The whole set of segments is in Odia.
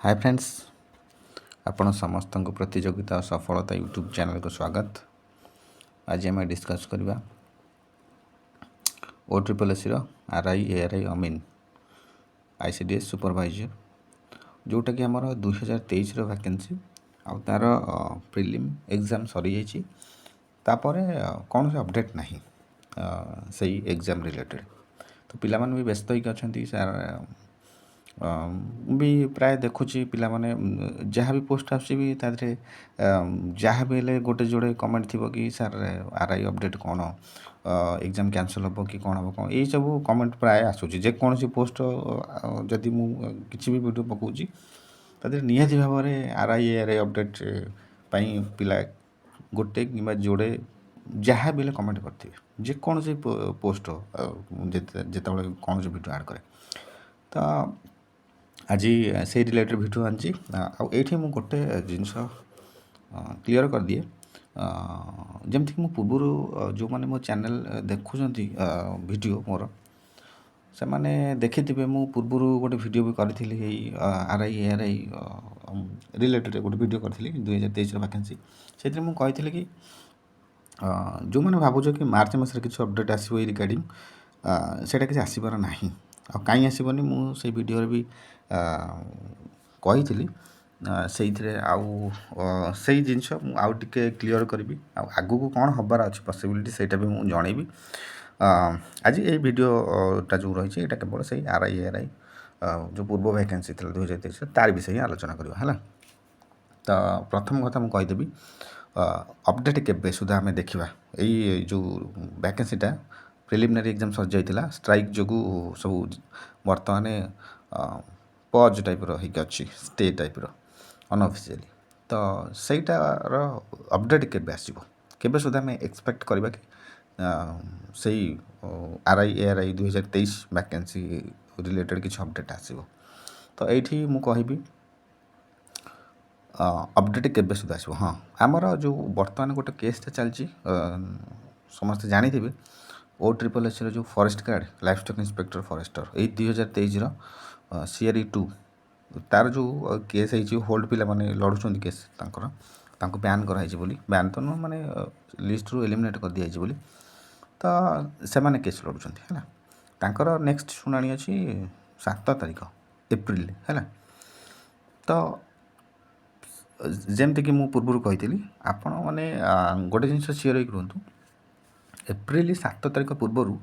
हाय फ्रेंड्स, आपण समस्त को प्रतियोगिता और सफलता यूट्यूब चैनल को स्वागत। आज आम डिस्कस करवा OSSC RI ARI अमीन ICDS सुपरवाइजर जोटा कि आमर 2023 वैकेंसी आ तार प्रिलिम एग्जाम सरी जाइए कौन से अपडेट ना सही एग्जाम रिलेटेड। तो पिला माने भी व्यस्त होकर अच्छा सार भी प्राय देखुची पिला माने जहाँ भी पोस्ट आसी भी तादरे जहाँ भी हेले गोटे जोड़े कमेंट थी कि सार RI अपडेट कौन एग्जाम कैंसल हम कि कौन हम कौन यही सब कमेंट प्राय आसूँ जेकोसी पोस्ट जदि मु किसी भी वीडियो पकाऊँगी तादरे निहाती भाव में RI ARI अपडेट पाई पिला गोटे कि जोड़े जहाँ भी कमेंट करते जेकोसी पोस्ट जिते कौन वीडियो ऐड करे तो आज से रिलेटेड वीडियो आनी आठी मु गोटे जिनस क्लीयर कर दिए जमती मु पूर्व जो मैंने मो चैनल देखुं वीडियो मोर से मैंने देखी मु पूर्व गोटे वीडियो भी करी RI ARI रिलेटेड गोटे वीडियो करी 2023 वैकेंसी से मुझे कि जो मैंने भावुच कि मार्च मस किसी अपडेट आसो ये रिगार्डिंग सेटा किसी आसबार ना कहीं आसबनी मुझे वीडियो भी कही से आउ जिनस आउ टे क्लीयर करी आगू को कौन हबार अच्छे पॉसिबिलिटी सेटा भी मुझे जनइबी। आज ये वीडियोटा जो रही है केवल से RI ARI जो पूर्व वैकेंसी थी 2023 तार विषय आलोचना करवा है। तो प्रथम कथा मुझे कहीदेवी अपडेट केबे सुधा आम देखा यही जो वैकेंसीटा प्रिलिमिनारी एग्जाम सर जाइए स्ट्राइक जो सब बर्तमान पज टाइप रही स्टे टाइप अनअफिशियली तो सहीटार अपडेट केबे आसो केबे सुधा आम एक्सपेक्ट करवा कि सही RI ARI 2023 वैकेंसी रिलेटेड किसी अपडेट आसो। तो ये मुझे अपडेट केबे सुधा आसो। हाँ आमर जो बर्तमान गोटे केसटा चलती समस्त जानी OSSC जो forest guard livestock inspector forester यही 2023 CRE 2 तार जो केस है होल्ड पिला माने लड़ुं केस बैन कराई बैन तो नुह माने लिस्ट रू एलिमिनेट कर दिया बोली तो से माने केस लड़ुं है नेक्स्ट शुणाणी अच्छी 7 तारीख एप्रिल है। तो जमती कि मु पूर्व कही आपण मैंने गोटे जिन सियर हो रुहतु एप्रिल 7 तारीख पूर्वर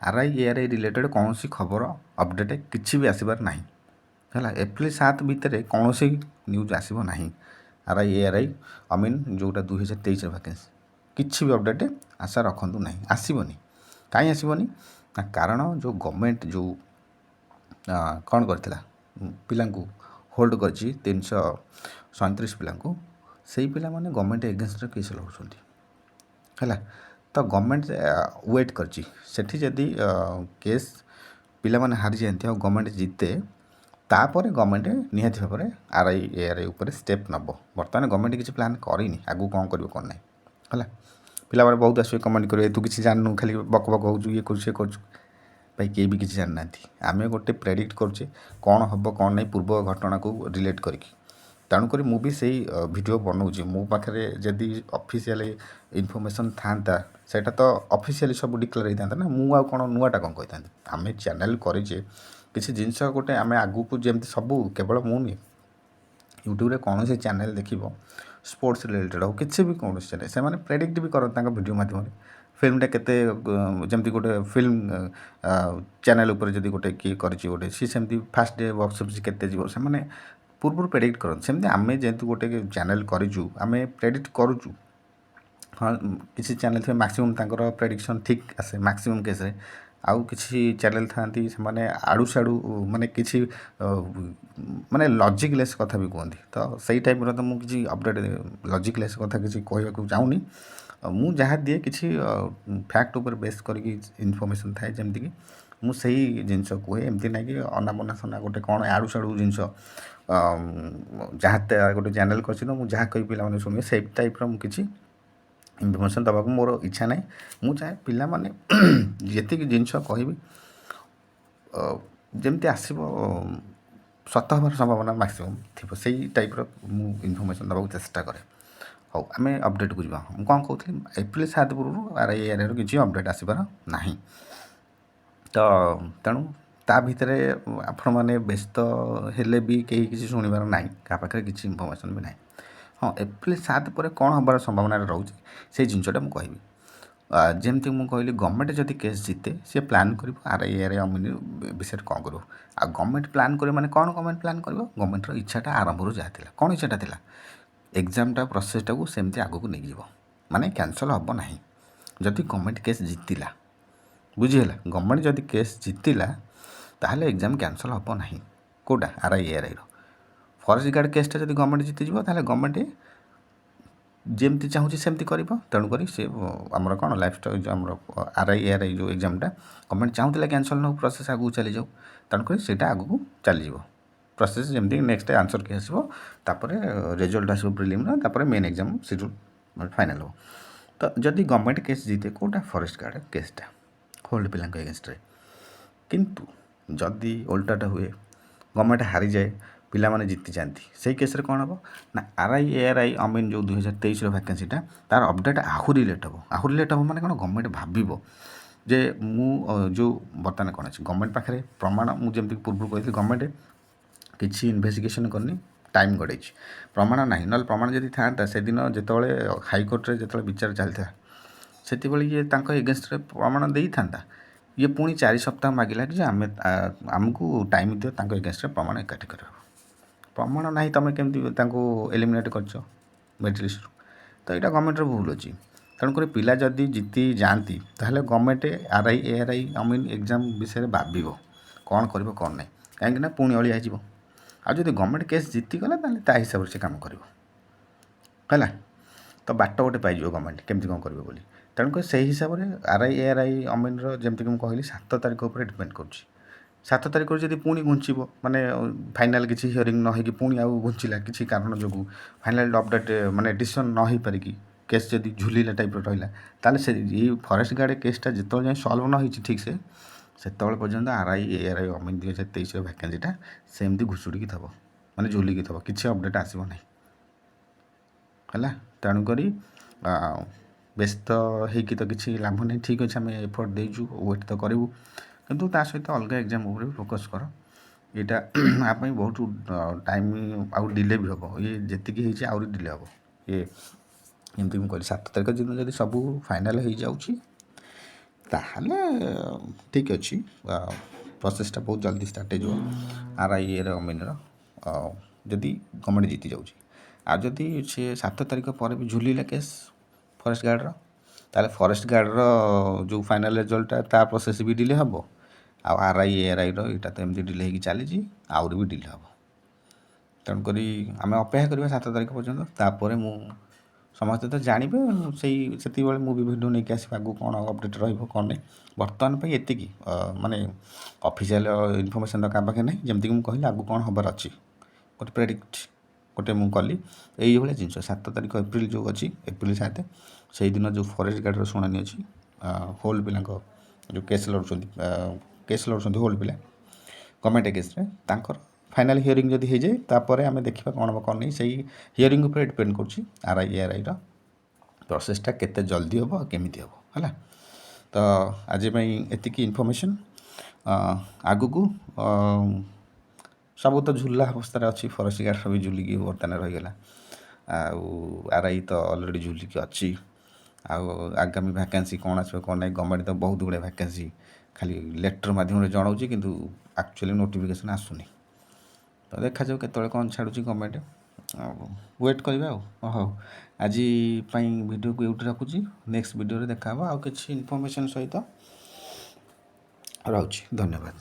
RI ARI रिलेटेड कौन सी खबर अपडेट किसी भी आसबार ना है। एप्रिल 7 भितर कौन सी न्यूज आसब ना RI ARI अमीन जोटा 2023 वैकेंसी किसी भी अपडेट आशा रखु ना आसबनी कहीं आसबनी कारण जो गवर्नमेंट जो कौन करथिला पिला होल्ड कर 337 पिला से पिला माने गवर्नमेंट एगेन्स्ट केस लड़ुं है। तो गवर्नमेंट वेट करठी जदि केस पिला माने हारी जाती और गवर्नमेंट जीते तापर गवर्नमेंट निहाती भाव में RI ARI उपर स्टेप नब। बर्तमान गवर्नमेंट किसी प्लान करनी आगू कौन कर कौन ना है पिला बहुत आस कमेंट करेंगे तू किसी जानू खाली बक बक हो ये कर भाई किए भी किसी जानना आम गोटे प्रेडिक्ट करुचे कौन हम कौन नहीं पूर्व घटना को रिलेट करके तेणुक मुझे से वीडियो बनाऊँगी मो पाखे जदि ऑफिशियल इनफॉरमेशन था सेटा तो ऑफिशियली सब डिक्लेयर होता ना मुझे कौन नुआटा कौन कही था आम चैनल करेचे किसी जिनस गोटे आम आगू को जमी सब केवल मुझे यूट्यूब रे कौन से चैनल देख स्पोर्ट्स रिलेटेड हो किसी भी कौन चैनल से प्रेडिक्ट भी करते वीडियो माध्यम फिल्मटा केते जमती गोटे फिल्म चैनल उपर जदि गोटे किए गोटे सी सेमती फास्ट डे बॉक्स ऑफिस केते जीवो से माने पूर्व प्रेडिक्ट करते सेमती आम जेहेतु गोटे चैनल करूँ आम प्रेडिक्ट करूँ। हाँ किसी चैनल थे मैक्सिमम तांकर प्रेडिक्शन ठीक आसे मैक्सिमम केस आउ किसी चैनल था से आड़ू साड़ू माने किसी माने लॉजिकलेस कथा भी कहती तो सही टाइप तो मुझे किसी अपडेट लॉजिकलेस कथा किसी कहवाक चाहूनी मु जहाँ दिए किसी फैक्ट उपर बेस करके इनफॉरमेशन थाए जमती कि मुझे जिनस कहे एमती ना कि अनाबना सना गोटे कौन आड़ू साड़ू जिनस जहाँ गोटे चैनल कर जहाँ कही पे शुणे से टाइप किसी इनफर्मेशन दबाक मोर इच्छा ना मुझे चाहे पिला माने जी जिनस कह जमती आसब ସତ ହେବାର ସମ୍ଭାବନା ମାକ୍ସିମମ୍ ଥିବ। ସେଇ ଟାଇପ୍ର ମୁଁ ଇନଫର୍ମେସନ୍ ଦେବାକୁ ଚେଷ୍ଟା କରେ। ହଉ, ଆମେ ଅପଡ଼େଟ୍କୁ ଯିବା। ମୁଁ କ'ଣ କହୁଥିଲି, ଏପ୍ରିଲ 7 ପୂର୍ବରୁ RIARIର କିଛି ଅପଡ଼େଟ୍ ଆସିବାର ନାହିଁ। ତ ତେଣୁ ତା ଭିତରେ ଆପଣମାନେ ବ୍ୟସ୍ତ ହେଲେ ବି କେହି କିଛି ଶୁଣିବାର ନାହିଁ, କାହା ପାଖରେ କିଛି ଇନଫର୍ମେସନ୍ ବି ନାହିଁ। ହଁ, ଏପ୍ରିଲ 7 ପରେ କ'ଣ ହେବାର ସମ୍ଭାବନାରେ ରହୁଛି ସେଇ ଜିନିଷଟା ମୁଁ କହିବି। ଯେମିତି ମୁଁ କହିଲି, ଗଭର୍ଣ୍ଣମେଣ୍ଟ ଯଦି କେସ୍ ଜିତେ ସେ ପ୍ଲାନ୍ କରିବ RIARI ଅମିନ ବିଷୟରେ କ'ଣ କରିବ। ଆଉ ଗଭର୍ଣ୍ଣମେଣ୍ଟ ପ୍ଲାନ୍ କରିବ ମାନେ କ'ଣ ଗଭର୍ଣ୍ଣମେଣ୍ଟ ପ୍ଲାନ୍ କରିବ? ଗଭର୍ଣ୍ଣମେଣ୍ଟର ଇଚ୍ଛାଟା ଆରମ୍ଭରୁ ଯାହା ଥିଲା, କ'ଣ ଇଚ୍ଛାଟା ଥିଲା? ଏକ୍ଜାମ୍ଟା ପ୍ରୋସେସ୍ଟାକୁ ସେମିତି ଆଗକୁ ନେଇକି ଯିବ, ମାନେ କ୍ୟାନସଲ୍ ହେବ ନାହିଁ। ଯଦି ଗଭର୍ଣ୍ଣମେଣ୍ଟ କେସ୍ ଜିତିଲା, ବୁଝିହେଲା, ଗଭର୍ଣ୍ଣମେଣ୍ଟ ଯଦି କେସ୍ ଜିତିଲା ତାହେଲେ ଏକ୍ଜାମ୍ କ୍ୟାନସଲ୍ ହେବ ନାହିଁ। କେଉଁଟା? RIARIର ଫରେଷ୍ଟ ଗାର୍ଡ଼ କେସ୍ଟା ଯଦି ଗଭର୍ଣ୍ଣମେଣ୍ଟ ଜିତିଯିବ ତାହେଲେ ଗଭର୍ଣ୍ଣମେଣ୍ଟ ଯେମିତି ଚାହୁଁଛି ସେମିତି କରିବ। ତେଣୁକରି ସେ ଆମର କ'ଣ ଲାଇଫଷ୍ଟାଇଲ୍ ଆମର RIARI ଯେଉଁ ଏକ୍ଜାମ୍ଟା ଗଭର୍ଣ୍ଣମେଣ୍ଟ ଚାହୁଁଥିଲା କ୍ୟାନସଲ୍ ନ ହେଉ, ପ୍ରୋସେସ୍ ଆଗକୁ ଚାଲିଯାଉ, ତେଣୁକରି ସେଇଟା ଆଗକୁ ଚାଲିଯିବ। ପ୍ରୋସେସ୍ ଯେମିତି ନେକ୍ସଟ ଆନ୍ସର୍ କି ଆସିବ, ତାପରେ ରେଜଲ୍ଟ ଆସିବ ପ୍ରିଲିମ୍ର, ତାପରେ ମେନ୍ ଏକ୍ଜାମ୍ ସିଡ୍ୟୁଲ୍ ଫାଇନାଲ୍ ହେବ। ତ ଯଦି ଗଭର୍ଣ୍ଣମେଣ୍ଟ କେସ୍ ଜିତେ, କେଉଁଟା? ଫରେଷ୍ଟ ଗାର୍ଡ଼ କେସ୍ଟା ହୋଲ୍ଡ ପିଲାଙ୍କ ଏଗେନ୍ଷ୍ଟରେ। କିନ୍ତୁ ଯଦି ଓଲଟାଟା ହୁଏ, ଗଭର୍ଣ୍ଣମେଣ୍ଟ ହାରିଯାଏ, ପିଲାମାନେ ଜିତିଯାଆନ୍ତି, ସେଇ କେସ୍ରେ କ'ଣ ହେବ ନା RIARI ଅମିନ ଯେଉଁ 2023ର ଭ୍ୟାକେନ୍ସିଟା ତା'ର ଅପଡ଼େଟ୍ ଆହୁରି ଲେଟ୍ ହେବ। ଆହୁରି ଲେଟ୍ ହେବ ମାନେ କ'ଣ? ଗଭର୍ଣ୍ଣମେଣ୍ଟ ଭାବିବ ଯେ ମୁଁ ଯେଉଁ ବର୍ତ୍ତମାନ କ'ଣ ଅଛି ଗଭର୍ଣ୍ଣମେଣ୍ଟ ପାଖରେ ପ୍ରମାଣ, ମୁଁ ଯେମିତି ପୂର୍ବରୁ କହିଥିଲି, ଗଭର୍ଣ୍ଣମେଣ୍ଟ କିଛି ଇନଭେଷ୍ଟିଗେସନ୍ କରିନି, ଟାଇମ୍ ଗଡ଼େଇଛି, ପ୍ରମାଣ ନାହିଁ। ନହେଲେ ପ୍ରମାଣ ଯଦି ଥାଆନ୍ତା, ସେଦିନ ଯେତେବେଳେ ହାଇକୋର୍ଟରେ ଯେତେବେଳେ ବିଚାର ଚାଲିଥିଲା, ସେତେବେଳେ ଇଏ ତାଙ୍କ ଏଗେନ୍ଷ୍ଟରେ ପ୍ରମାଣ ଦେଇଥାନ୍ତା। ଇଏ ପୁଣି 4 ସପ୍ତାହ ମାଗିଲା କି ଯେ ଆମକୁ ଟାଇମ୍ ଦିଅ ତାଙ୍କ ଏଗେନ୍ଷ୍ଟରେ ପ୍ରମାଣ ଏକାଠି କରିବା। ପ୍ରମାଣ ନାହିଁ, ତୁମେ କେମିତି ତାଙ୍କୁ ଏଲିମିନେଟ୍ କରିଛ ମେରିଟ୍ ଲିଷ୍ଟରୁ? ତ ଏଇଟା ଗଭର୍ଣ୍ଣମେଣ୍ଟର ଭୁଲ ଅଛି। ତେଣୁକରି ପିଲା ଯଦି ଜିତି ଯାଆନ୍ତି ତାହେଲେ ଗଭର୍ଣ୍ଣମେଣ୍ଟ RIARI ଅମିନ ଏକ୍ଜାମ୍ ବିଷୟରେ ଭାବିବ କ'ଣ କରିବ କ'ଣ ନାହିଁ, କାହିଁକିନା ପୁଣି ଅଳିଆ ହେଇଯିବ। ଆଉ ଯଦି ଗଭର୍ଣ୍ଣମେଣ୍ଟ କେସ୍ ଜିତିଗଲା ତାହେଲେ ତା ହିସାବରେ ସେ କାମ କରିବ, ହେଲା। ତ ବାଟ ଗୋଟେ ପାଇଯିବ ଗଭର୍ଣ୍ଣମେଣ୍ଟ କେମିତି କ'ଣ କରିବ ବୋଲି। ତେଣୁକରି ସେହି ହିସାବରେ RIARI ଅମିନର ଯେମିତିକି ମୁଁ କହିଲି 7 ତାରିଖ ଉପରେ ଡିପେଣ୍ଡ କରୁଛି। 7 ତାରିଖରୁ ଯଦି ପୁଣି ଘୁଞ୍ଚିବ, ମାନେ ଫାଇନାଲ୍ କିଛି ହିୟରିଂ ନ ହେଇକି ପୁଣି ଆଉ ଘୁଞ୍ଚିଲା କିଛି କାରଣ ଯୋଗୁଁ, ଫାଇନାଲ୍ ଅପଡ଼େଟ୍ ମାନେ ଡିସିସନ୍ ନ ହେଇପାରିକି କେସ୍ ଯଦି ଝୁଲିଲା ଟାଇପ୍ର ରହିଲା, ତାହେଲେ ସେ ଏଇ ଫରେଷ୍ଟ ଗାର୍ଡ଼ କେସ୍ଟା ଯେତେବେଳେ ଯାଏଁ ସଲ୍ଭ ନ ହେଇଛି ଠିକ୍ ସେତେବେଳେ ପର୍ଯ୍ୟନ୍ତ RIARI ଅମିନ 2023ର ଭ୍ୟାକେନ୍ସିଟା ସେମିତି ଘୁଷୁଡ଼ିକି ଥିବ, ମାନେ ଝୁଲିକି ଥିବ, କିଛି ଅପଡ଼େଟ୍ ଆସିବ ନାହିଁ, ହେଲା। ତେଣୁକରି ବ୍ୟସ୍ତ ହେଇକି ତ କିଛି ଲାଭ ନାହିଁ। ଠିକ୍ ଅଛି, ଆମେ ଏଫର୍ଟ ଦେଇଛୁ, ୱେଟ୍ ତ କରିବୁ, କିନ୍ତୁ ତା ସହିତ ଅଲଗା ଏକ୍ଜାମ୍ ଉପରେ ବି ଫୋକସ୍ କର। ଏଇଟା ଆ ପାଇଁ ବହୁତ ଟାଇମ୍ ଆଉ ଡିଲେ ବି ହେବ। ଇଏ ଯେତିକି ହେଇଛି ଆହୁରି ଡିଲେ ହେବ। ଇଏ ଯେମିତି ମୁଁ କହିଲି 7 ତାରିଖ ଦିନ ଯଦି ସବୁ ଫାଇନାଲ୍ ହେଇଯାଉଛି ତାହେଲେ ଠିକ୍ ଅଛି, ପ୍ରୋସେସ୍ଟା ବହୁତ ଜଲ୍ଦି ଷ୍ଟାର୍ଟ ହେଇଯିବ RIARI ଅମିନର, ଯଦି ଗଭର୍ଣ୍ଣମେଣ୍ଟ ଜିତି ଯାଉଛି। ଆଉ ଯଦି ସେ 7 ତାରିଖ ପରେ ବି ଝୁଲିଲା କେସ୍ ଫରେଷ୍ଟ ଗାର୍ଡ଼ର, ତାହେଲେ ଫରେଷ୍ଟ ଗାର୍ଡ଼ର ଯେଉଁ ଫାଇନାଲ୍ ରେଜଲ୍ଟଟା ତା ପ୍ରୋସେସ୍ ବି ଡିଲେ ହେବ। ଆଉ RIARIର ଏଇଟା ତ ଏମିତି ଡିଲେ ହେଇକି ଚାଲିଛି, ଆହୁରି ବି ଡିଲେ ହେବ। ତେଣୁକରି ଆମେ ଅପେକ୍ଷା କରିବା 7 ତାରିଖ ପର୍ଯ୍ୟନ୍ତ। ତାପରେ ମୁଁ ସମସ୍ତେ ତ ଜାଣିବେ, ସେତିକିବେଳେ ମୁଁ ବି ଭିଡ଼ିଓ ନେଇକି ଆସିବି ଆଗକୁ କ'ଣ ଅପଡ଼େଟ୍ ରହିବ କ'ଣ ନାହିଁ। ବର୍ତ୍ତମାନ ପାଇଁ ଏତିକି, ମାନେ ଅଫିସିଆଲ୍ ଇନଫର୍ମେସନ୍ ତ କାହା ପାଖରେ ନାହିଁ। ଯେମିତିକି ମୁଁ କହିଲି ଆଗକୁ କ'ଣ ହେବାର ଅଛି, ଗୋଟେ ପ୍ରେଡ଼ିକ୍ଟ ଗୋଟେ ମୁଁ କଲି, ଏଇଭଳିଆ ଜିନିଷ। 7 ତାରିଖ ଏପ୍ରିଲ ଯେଉଁ ଅଛି, ଏପ୍ରିଲ 7, ସେଇଦିନ ଯେଉଁ ଫରେଷ୍ଟ ଗାର୍ଡ଼ର ଶୁଣାଣି ଅଛି, ହୋଲ୍ଡ ପିଲାଙ୍କ ଯେଉଁ କେସ୍ ଲଢ଼ୁଛନ୍ତି ହୋଲ୍ଡ ପିଲା ଗଭର୍ଣ୍ଣମେଣ୍ଟ କେସ୍ରେ, ତାଙ୍କର ଫାଇନାଲ୍ ହିୟରିଂ ଯଦି ହେଇଯାଏ, ତାପରେ ଆମେ ଦେଖିବା କ'ଣ ହେବ କ'ଣ ନାହିଁ। ସେଇ ହିୟରିଂ ଉପରେ ଡିପେଣ୍ଡ କରୁଛି RIARIର ପ୍ରୋସେସ୍ଟା କେତେ ଜଲ୍ଦି ହେବ ଆଉ କେମିତି ହେବ, ହେଲା। ତ ଆଜି ପାଇଁ ଏତିକି ଇନଫର୍ମେସନ୍। ଆଗକୁ ସବୁ ତ ଝୁଲା ଅବସ୍ଥାରେ ଅଛି, ଫରେଷ୍ଟ ଗାର୍ଡ଼ର ବି ଝୁଲିକି ବର୍ତ୍ତମାନ ରହିଗଲା, ଆଉ RI ତ ଅଲରେଡ଼ି ଝୁଲିକି ଅଛି। ଆଉ ଆଗାମୀ ଭ୍ୟାକେନ୍ସି କ'ଣ ଆସିବ କ'ଣ ନାହିଁ, ଗଭର୍ଣ୍ଣମେଣ୍ଟ ତ ବହୁତ ଗୁଡ଼ିଏ ଭ୍ୟାକେନ୍ସି ଖାଲି ଲେଟର୍ ମାଧ୍ୟମରେ ଜଣାଉଛି, କିନ୍ତୁ ଆକ୍ଚୁଆଲି ନୋଟିଫିକେସନ୍ ଆସୁନି। ତ ଦେଖାଯାଉ କେତେବେଳେ କ'ଣ ଛାଡ଼ୁଛି ଗଭର୍ଣ୍ଣମେଣ୍ଟ, ଆଉ ୱେଟ୍ କରିବା ଆଉ। ହଉ, ଆଜି ପାଇଁ ଭିଡ଼ିଓକୁ ଏଇଠି ରଖୁଛି। ନେକ୍ସଟ ଭିଡ଼ିଓରେ ଦେଖା ହେବ ଆଉ କିଛି ଇନଫର୍ମେସନ୍ ସହିତ। ରହୁଛି, ଧନ୍ୟବାଦ।